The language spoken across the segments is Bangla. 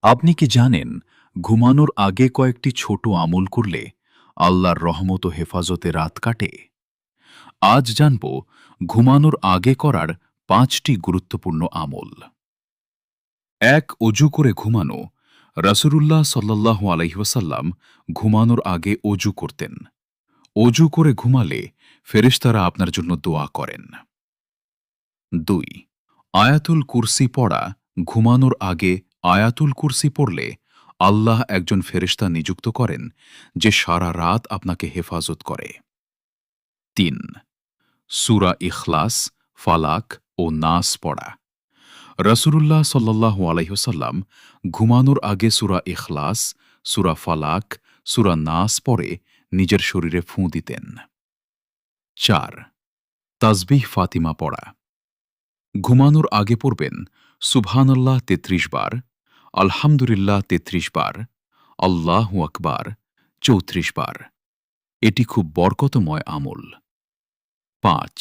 আপনি কি জানেন ঘুমানোর আগে কয়েকটি ছোট আমল করলে আল্লাহর রহমত ও হেফাজতে রাত কাটে? আজ জানব ঘুমানোর আগে করার ৫টি গুরুত্বপূর্ণ আমল। ১. অজু করে ঘুমানো। রাসূলুল্লাহ সাল্লাল্লাহু আলাইহি ওয়াসাল্লাম ঘুমানোর আগে অজু করতেন। অজু করে ঘুমালে ফেরেশতারা আপনার জন্য দোয়া করেন। ২. আয়াতুল কুরসি পড়া। ঘুমানোর আগে আয়াতুল কুরসি পড়লে আল্লাহ একজন ফেরেশতা নিযুক্ত করেন যে সারা রাত আপনাকে হেফাজত করে। ৩. সূরা ইখলাস, ফালাক ও নাস পড়া। রাসূলুল্লাহ সাল্লাল্লাহু আলাইহি ওয়াসাল্লাম ঘুমানোর আগে সূরা ইখলাস, সূরা ফালাক, সূরা নাস পড়ে নিজের শরীরে ফুঁ দিতেন। ৪. তাসবিহ ফাতিমা পড়া। ঘুমানোর আগে পড়বেন সুবহানাল্লাহ ৩৩ বার, আলহামদুলিল্লাহ ৩৩ বার, আল্লাহু আকবার ৩৪ বার। এটি খুব বরকতময় আমল। ৫.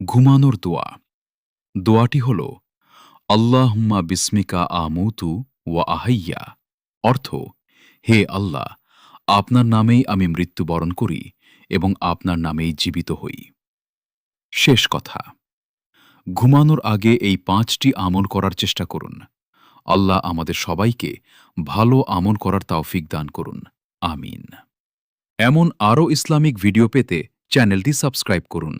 ঘুমানোর দোয়া। দোয়াটি হল আল্লাহুম্মা বিসমিকা আমুতু ওয়া আহাইয়া। অর্থ, হে আল্লাহ, আপনার নামেই আমি মৃত্যুবরণ করি এবং আপনার নামেই জীবিত হই। শেষ কথা, ঘুমানোর আগে এই ৫টি আমল করার চেষ্টা করুন। আল্লাহ আমাদের সবাইকে ভালো আমল করার তৌফিক দান করুন। আমিন। এমন আরও ইসলামিক ভিডিও পেতে চ্যানেলটি সাবস্ক্রাইব করুন।